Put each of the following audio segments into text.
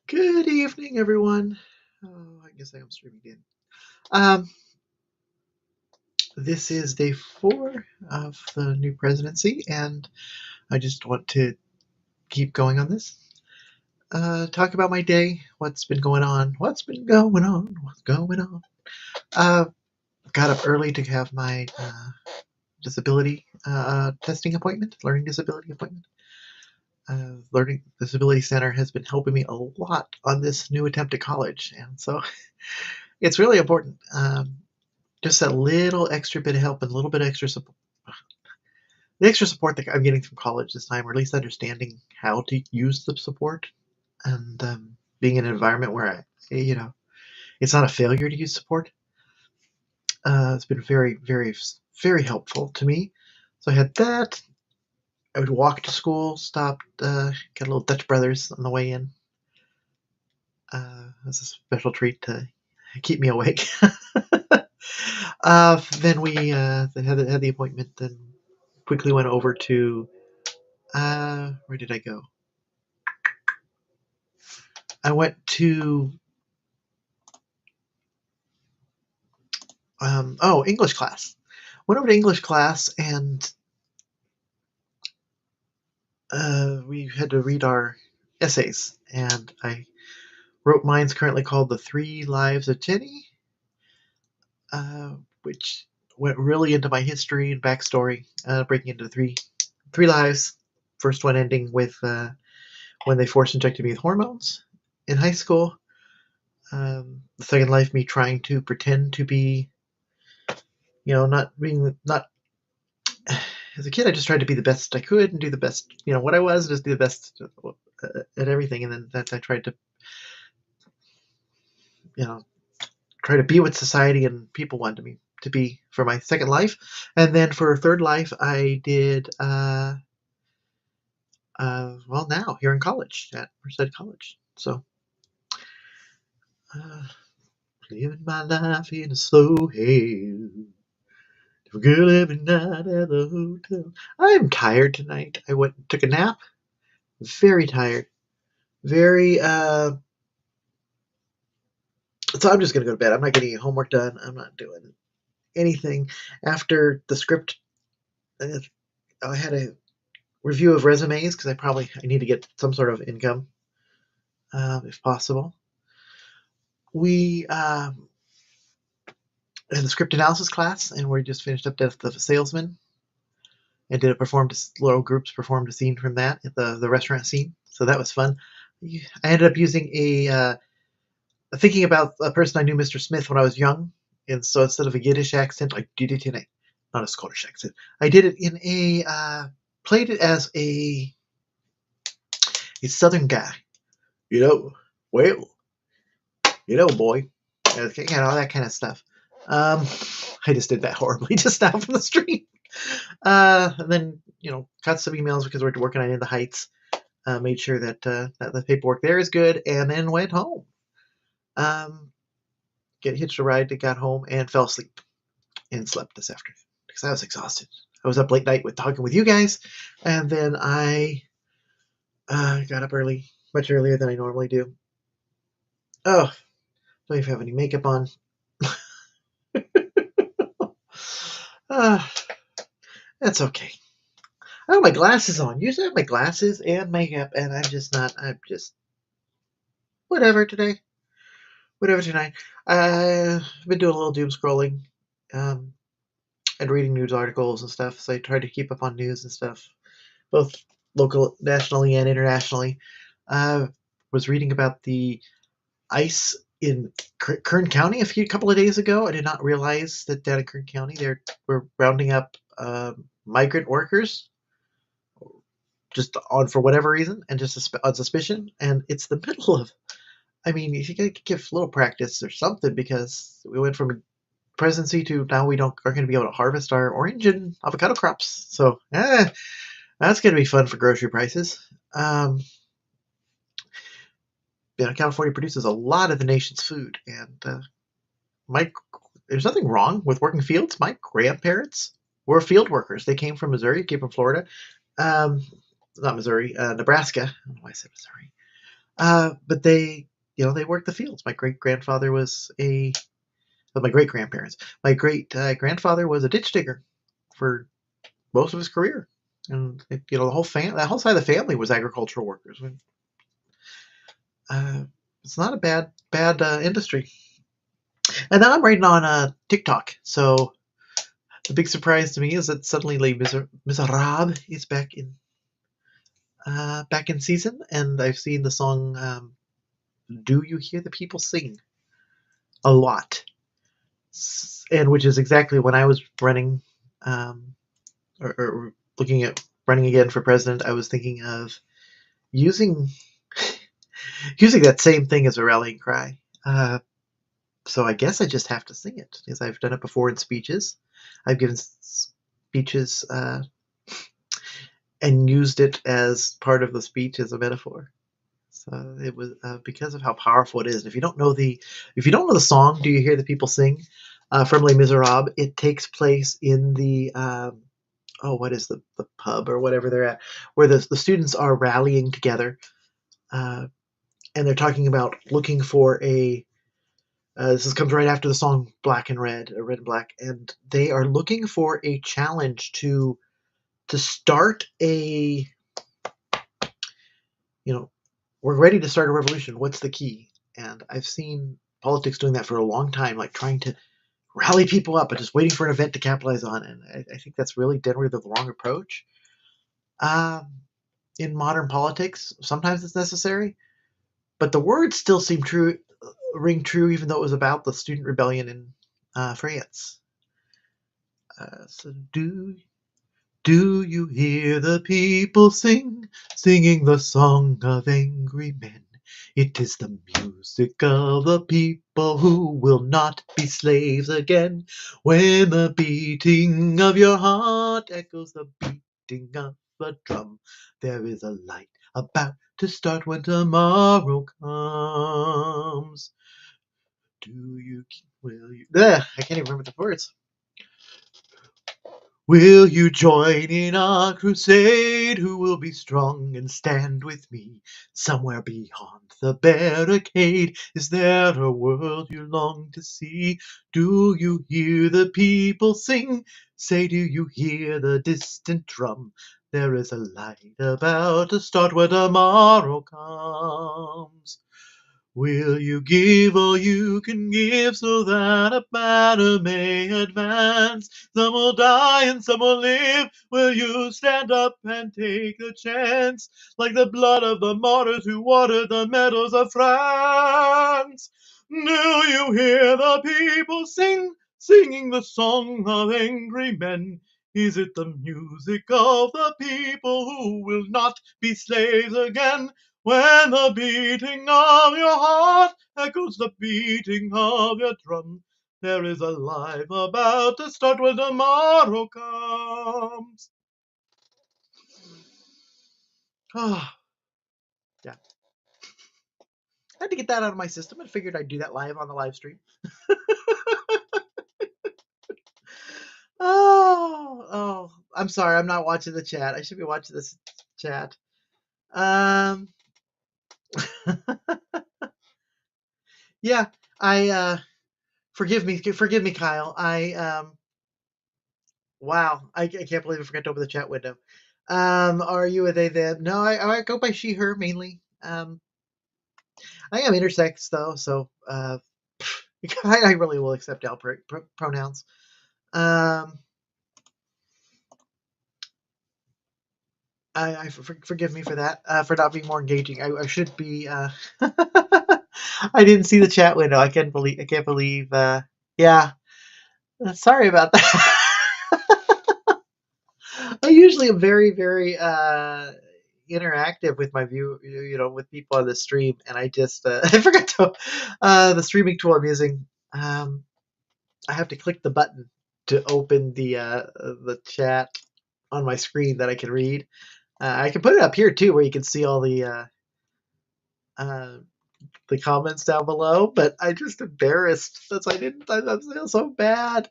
Good evening, everyone. Oh, I guess I am streaming again. Um, this is day 4 of the new presidency, and I just want to keep going on this. Talk about my day, what's been going on, what's going on. Uh, got up early to have my disability testing appointment, learning disability appointment. Learning Disability Center has been helping me a lot on this new attempt at college, and so it's really important. Just that little extra bit of help and a little bit extra support. The extra support that I'm getting from college this time, or at least understanding how to use the support, and being in an environment where it's not a failure to use support. It's been very, very, very helpful to me. So I had that. I would walk to school, stopped, got a little Dutch Brothers on the way in. That's a special treat to keep me awake. Then we had the appointment, then quickly went over to where did I go? I went to English class. Went over to English class, and we had to read our essays, and I wrote mine's currently called "The Three Lives of Jenny," which went really into my history and backstory, breaking into three lives. First one ending with when they force injected me with hormones in high school. The second life, me trying to pretend to be, not as a kid, I just tried to be the best I could and do the best, what I was, just do the best at everything. And then I tried to, you know, try to be what society and people wanted me to be for my second life. And then for third life, I did, now here in college at Merced College. So, uh, living my life in a slow haze. Girl every night at the hotel. I'm tired tonight. I went and took a nap. Very tired. Very so I'm just gonna go to bed. I'm not getting any homework done. I'm not doing anything. After the script, I had a review of resumes because I need to get some sort of income, if possible. We had the script analysis class, and we just finished up Death of a Salesman, and little groups performed a scene from that at the restaurant scene. So that was fun. I ended up using thinking about a person I knew, Mr. Smith, when I was young, and so instead of a Yiddish accent, I did it in not a Scottish accent. I did it in played it as a Southern guy, you know, well, boy, that kind of stuff. I just did that horribly just now from the stream. And then, got some emails because we're working on In the Heights. Made sure that the paperwork there is good, and then went home. Get hitched a ride, got home, and fell asleep and slept this afternoon because I was exhausted. I was up late night talking with you guys, and then I got up early, much earlier than I normally do. Oh, don't even have any makeup on. uh, that's okay. I have my glasses on. Usually I have my glasses and makeup, and I'm just whatever today. Whatever tonight. I've been doing a little doom scrolling, and reading news articles and stuff, so I try to keep up on news and stuff, both local, nationally, and internationally. Was reading about the ice in Kern County a couple of days ago. I did not realize that down in Kern County they were rounding up migrant workers just on for whatever reason and just on suspicion. And it's the middle of. I mean, you gotta give a little practice or something because we went from presidency to now we aren't going to be able to harvest our orange and avocado crops. So that's going to be fun for grocery prices. California produces a lot of the nation's food, and there's nothing wrong with working fields. My grandparents were field workers. They came from Missouri, came from Florida, not Missouri, Nebraska. I don't know why I said Missouri. But they worked the fields. My great grandfather was my great grandparents. My great grandfather was a ditch digger for most of his career, and that whole side of the family was agricultural workers. Uh, it's not a bad industry. And now I'm writing on TikTok. So the big surprise to me is that suddenly Les Miserables is back in season, and I've seen the song "Do You Hear the People Sing" a lot, and which is exactly when I was running um, or looking at running again for president. I was thinking of using using that same thing as a rallying cry. So I guess I just have to sing it because I've done it before in speeches. I've given speeches and used it as part of the speech as a metaphor. So it was because of how powerful it is. And if you don't know the song, "Do You Hear the People Sing" from Les Miserables? It takes place in the what is the pub or whatever they're at, where the students are rallying together, uh, and they're talking about looking for a. Comes right after the song "Black and Red," or "Red and Black," and they are looking for a challenge to start a you know we're ready to start a revolution. What's the key? And I've seen politics doing that for a long time, like trying to rally people up, but just waiting for an event to capitalize on. And I think that's really generally the wrong approach. Um, in modern politics, sometimes it's necessary, but the words still ring true, even though it was about the student rebellion in France. So do you hear the people singing the song of angry men? It is the music of the people who will not be slaves again. When the beating of your heart echoes the beating of a drum, there is a light about to start when tomorrow comes. I can't even remember the words. Will you join in our crusade? Who will be strong and stand with me? Somewhere beyond the barricade, is there a world you long to see? Do you hear the people sing? Say, do you hear the distant drum? There is a light about to start when tomorrow comes. Will you give all you can give so that a banner may advance? Some will die and some will live. Will you stand up and take a chance? Like the blood of the martyrs who watered the meadows of France. Do you hear the people singing the song of angry men? Is it the music of the people who will not be slaves again? When the beating of your heart echoes the beating of your drum, there is a life about to start when tomorrow comes. Oh, yeah. I had to get that out of my system and figured I'd do that live on the live stream. I'm sorry, I'm not watching the chat. I should be watching this chat. Um, yeah, I forgive me, Kyle. Wow, I can't believe I forgot to open the chat window. Are you a they them? No, I go by she her mainly. I am intersex though, so I really will accept all pronouns. Um, forgive me for that, for not being more engaging. I should be. I didn't see the chat window. I can't believe. Yeah, sorry about that. I usually am very interactive with my with people on the stream, and I just I forgot to the streaming tool I'm using. I have to click the button to open the chat on my screen that I can read. I can put it up here too, where you can see all uh, the comments down below. But I just embarrassed. I didn't. I feel so bad.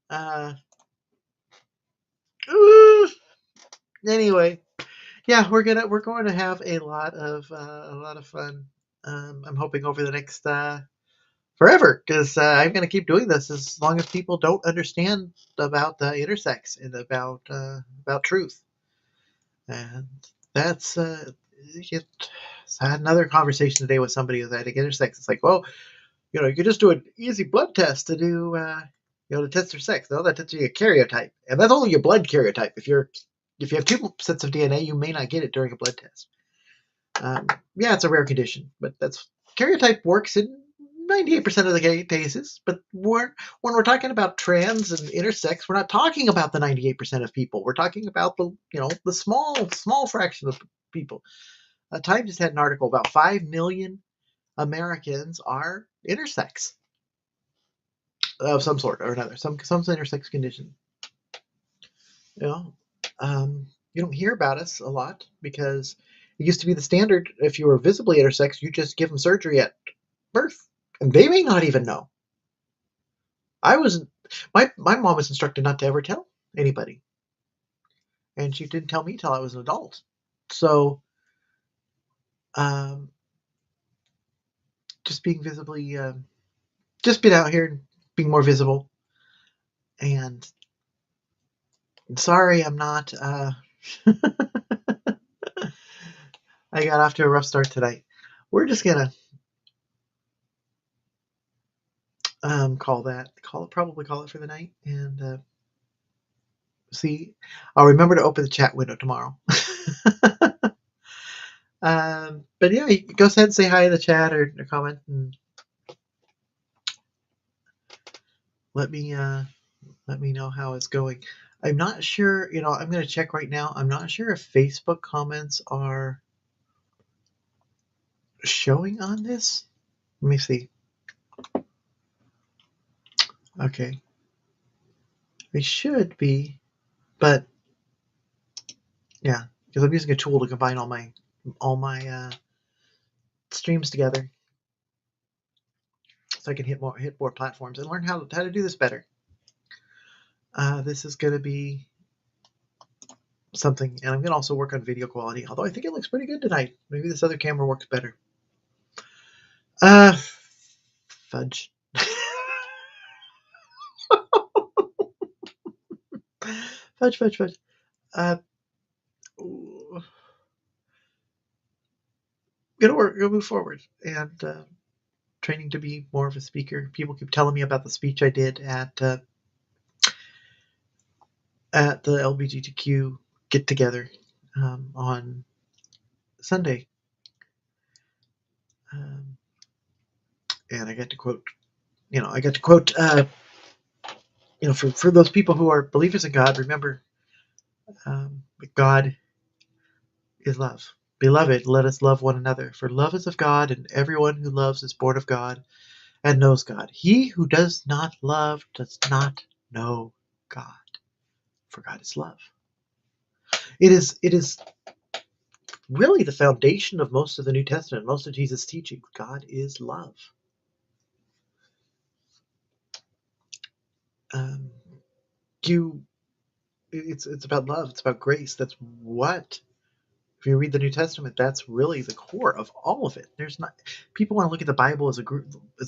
Uh, anyway, yeah, we're going to have a lot of fun. I'm hoping over the next forever, because I'm going to keep doing this as long as people don't understand about intersex and about truth. And that's it, I had another conversation today with somebody who's at intersex. It's like, well, you can just do an easy blood test to do, to test their sex. No, that tells you a karyotype, and that's only your blood karyotype. If you have two sets of DNA, you may not get it during a blood test. Yeah, it's a rare condition, but that's karyotype works in 98% of the cases. But when we're talking about trans and intersex, we're not talking about the 98% of people. We're talking about the small fraction of people. Time just had an article about 5 million Americans are intersex of some sort or another, some intersex condition. You know, you don't hear about us a lot because it used to be the standard. If you were visibly intersex, you just give them surgery at birth, and they may not even know. I was my mom was instructed not to ever tell anybody, and she didn't tell me till I was an adult. So, um, just being visibly, just being out here and being more visible. And sorry, I'm not. I got off to a rough start tonight. We're just gonna probably call it for the night, and see. I'll remember to open the chat window tomorrow. But yeah, you can go ahead and say hi in the chat or comment and let me know how it's going. I'm not sure. I'm going to check right now. I'm not sure if Facebook comments are showing on this. Let me see. Okay, they should be, but yeah, because I'm using a tool to combine all my streams together, so I can hit more platforms and learn how to do this better. This is going to be something, and I'm going to also work on video quality. Although I think it looks pretty good tonight. Maybe this other camera works better. Fudge. Fudge. Gonna move forward and training to be more of a speaker. People keep telling me about the speech I did at the LGBTQ get together on Sunday, and I got to quote. For those people who are believers in God, remember that God is love. Beloved, let us love one another, for love is of God, and everyone who loves is born of God and knows God. He who does not love does not know God, for God is love. It is really the foundation of most of the New Testament, most of Jesus' teaching. God is love. Um, it's about love. It's about grace. That's what. If you read the New Testament, that's really the core of all of it. There's not people want to look at the Bible as a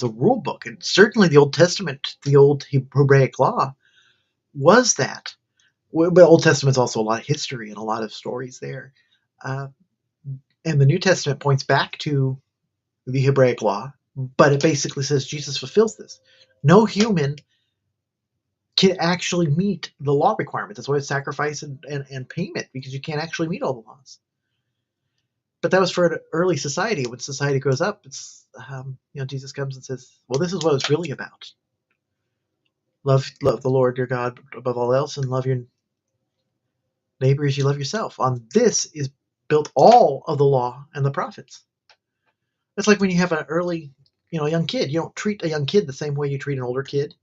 rule book, and certainly the Old Testament, the old Hebraic law, was that. But Old Testament's also a lot of history and a lot of stories there, uh, and the New Testament points back to the Hebraic law, but it basically says Jesus fulfills this. No human can actually meet the law requirement. That's why it's sacrifice and payment, because you can't actually meet all the laws. But that was for an early society. When society grows up, it's Jesus comes and says, "Well, this is what it's really about. Love the Lord your God above all else, and love your neighbor as you love yourself. On this is built all of the law and the prophets." It's like when you have an a young kid. You don't treat a young kid the same way you treat an older kid.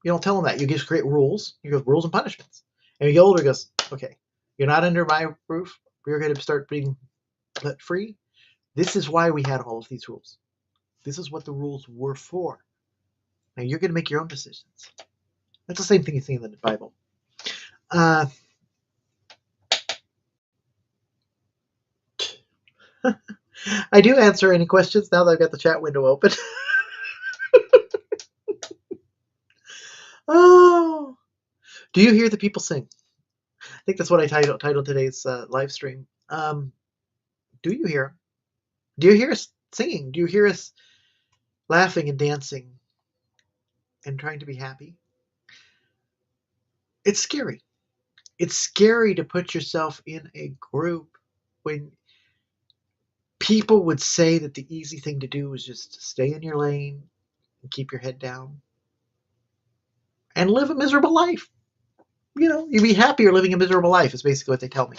You don't tell them that. You just create rules. You go rules and punishments. And you get older, goes, okay, you're not under my roof. We're going to start being let free. This is why we had all of these rules. This is what the rules were for. Now you're going to make your own decisions. That's the same thing you see in the Bible. I do answer any questions now that I've got the chat window open. Oh, do you hear the people sing? I think that's what I titled today's live stream. Do you hear? Do you hear us singing? Do you hear us laughing and dancing and trying to be happy? It's scary. It's scary to put yourself in a group when people would say that the easy thing to do is just stay in your lane and keep your head down and live a miserable life. You'd be happier living a miserable life is basically what they tell me.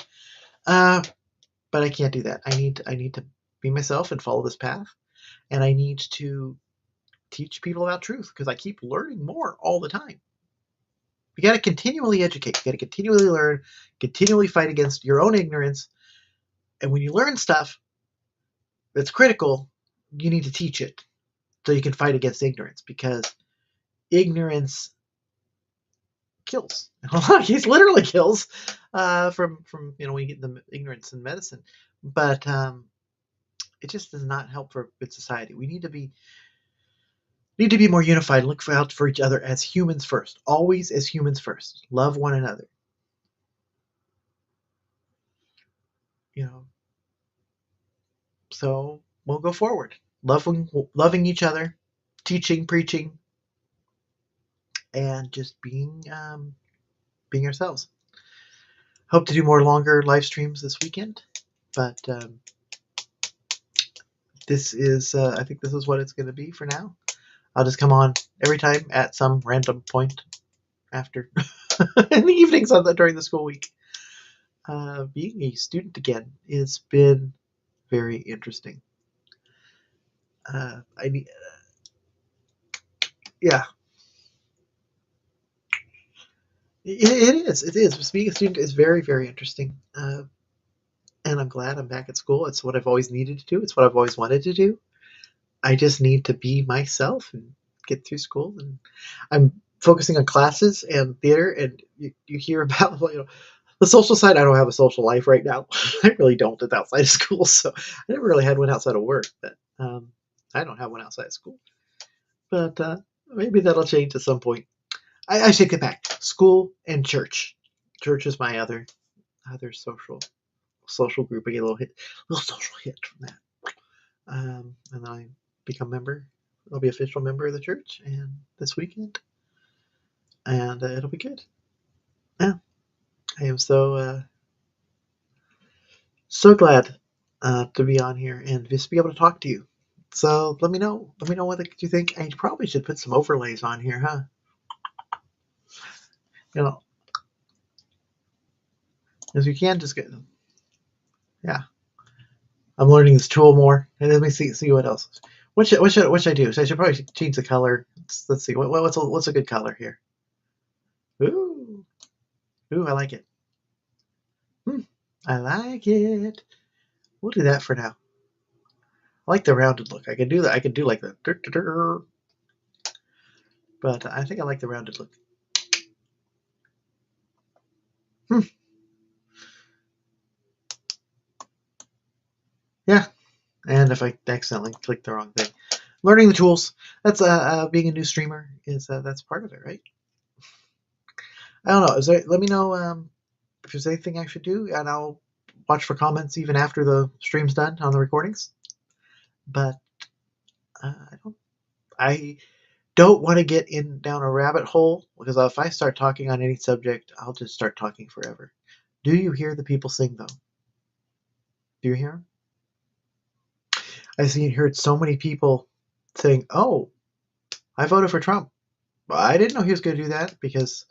But I can't do that. I need to be myself and follow this path, and I need to teach people about truth because I keep learning more all the time. You got to continually educate. You got to continually learn, continually fight against your own ignorance. And when you learn stuff that's critical, you need to teach it so you can fight against ignorance because ignorance kills. It literally kills from when you get the ignorance in medicine. But it just does not help for good society. We need to be more unified and look out for each other as humans first. Always as humans first. Love one another. So we'll go forward. Loving each other, teaching, preaching, and just being ourselves. Hope to do more longer live streams this weekend, but I think this is what it's going to be for now. I'll just come on every time at some random point after in the evenings during the school week. Being a student again has been very interesting. Yeah, it is. It is. Being a student is very, very interesting. And I'm glad I'm back at school. It's what I've always needed to do. It's what I've always wanted to do. I just need to be myself and get through school. And I'm focusing on classes and theater. And you hear about the social side. I don't have a social life right now. I really don't. It's outside of school, so I never really had one outside of work. But I don't have one outside of school. But maybe that'll change at some point. I take it back. School and church. Church is my other social group. I get a little social hit from that. And then I become member. I'll be official member of the church and this weekend, and it'll be good. Yeah, I am so glad to be on here and just be able to talk to you. So let me know what you think. I probably should put some overlays on here, huh? As you can just get. Yeah, I'm learning this tool more, and let me see what else. What should I do? So I should probably change the color. Let's see. What's a good color here? Ooh, I like it. I like it. We'll do that for now. I like the rounded look. I can do that. I can do like the, but I think I like the rounded look. Yeah. And if I accidentally click the wrong thing, learning the tools. That's being a new streamer is that's part of it, right? I don't know. Let me know if there's anything I should do, and I'll watch for comments even after the stream's done on the recordings. But I don't want to get down a rabbit hole because if I start talking on any subject, I'll just start talking forever. Do you hear the people sing though? Do you hear them? I've heard so many people saying, "Oh, I voted for Trump." I didn't know he was going to do that because,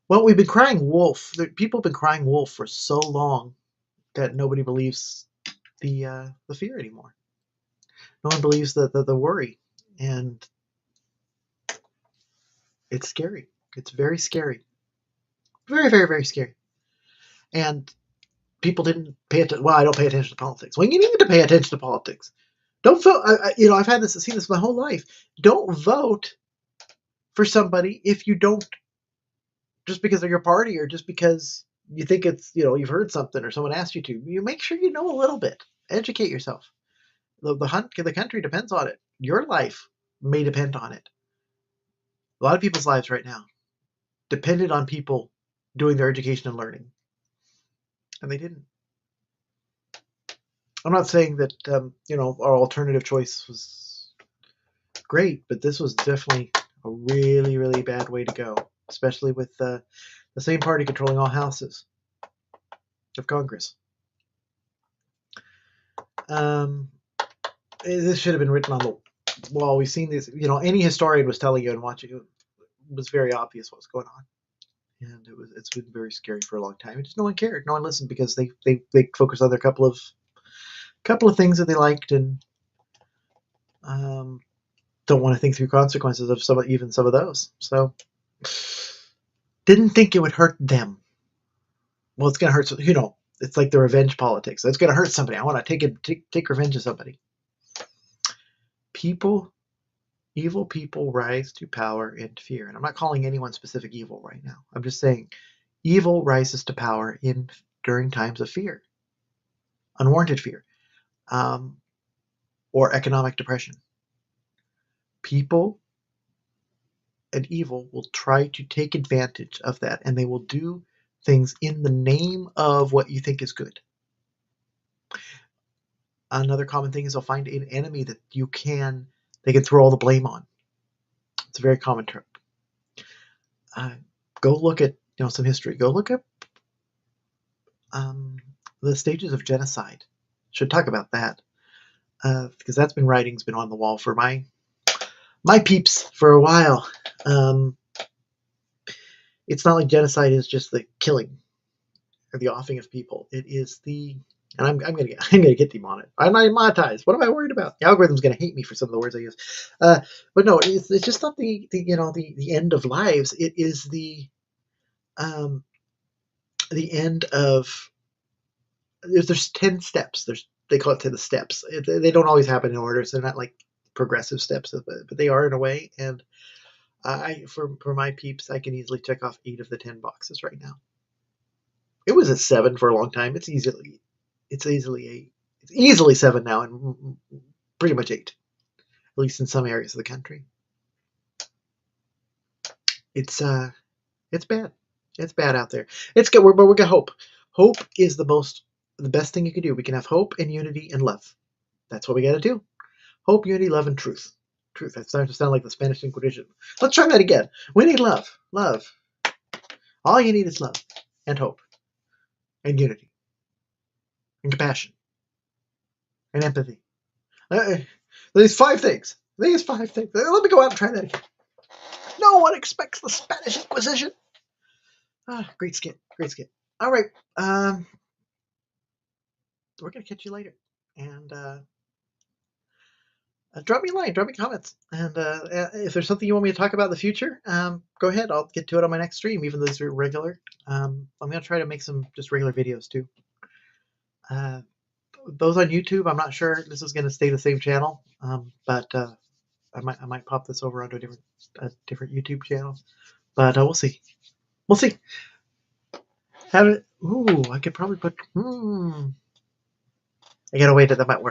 well, we've been crying wolf. People have been crying wolf for so long that nobody believes the fear anymore. No one believes the worry, and it's scary. It's very scary. Very, very, very scary. And people didn't pay attention. Well, I don't pay attention to politics. Well, you need to pay attention to politics. Don't vote. I've seen this my whole life. Don't vote for somebody if you don't, just because of your party or just because you think it's, you've heard something or someone asked you to. You make sure you know a little bit Educate yourself. The country depends on it. Your life may depend on it. A lot of people's lives right now depended on people doing their education and learning, and they didn't. I'm not saying that our alternative choice was great, but this was definitely a really, really bad way to go, especially with the same party controlling all houses of Congress. This should have been written on the wall. We've seen this. Any historian was telling you and watching it was very obvious what's going on, and it's been very scary for a long time. And just no one cared. No one listened because they focused on their couple of things that they liked and don't want to think through consequences of some of those. So didn't think it would hurt them. Well, it's gonna hurt. It's like the revenge politics. It's gonna hurt somebody. I want to take revenge of somebody. Evil people rise to power and fear. And I'm not calling anyone specific evil right now. I'm just saying evil rises to power during times of fear, unwarranted fear, or economic depression. People and evil will try to take advantage of that, and they will do things in the name of what you think is good. Another common thing is they'll find an enemy that they can throw all the blame on. It's a very common trope. Go look at some history. Go look up the stages of genocide. Should talk about that because writing's been on the wall for my peeps for a while. It's not like genocide is just the killing or the offing of people. It is and I'm gonna get demonetized. I'm not monetized. What am I worried about? The algorithm's gonna hate me for some of the words I use. But no, it's just not the end of lives. It is the end of. There's 10 steps. They call it 10 steps. They don't always happen in order, so they're not like progressive steps, but they are in a way. And for my peeps, I can easily check off 8 of the 10 boxes right now. It was at 7 for a long time. It's easily 8. It's easily 7 now, and pretty much 8, at least in some areas of the country. It's bad. It's bad out there. It's good, but we got hope. Hope is the best thing you can do. We can have hope and unity and love. That's what we got to do. Hope, unity, love, and truth. Truth. That's starting to sound like the Spanish Inquisition. Let's try that again. We need love. Love. All you need is love and hope and unity and compassion and empathy. These 5 things. These 5 things. Let me go out and try that again. No one expects the Spanish Inquisition. Great skit. Great skit. All right. We're going to catch you later. And drop me a line. Drop me comments. And if there's something you want me to talk about in the future, go ahead. I'll get to it on my next stream, even though these are regular. I'm going to try to make some just regular videos, too. Those on YouTube, I'm not sure this is going to stay the same channel, but I might pop this over onto a different YouTube channel. But we'll see. We'll see. I could probably put. I gotta wait that might work.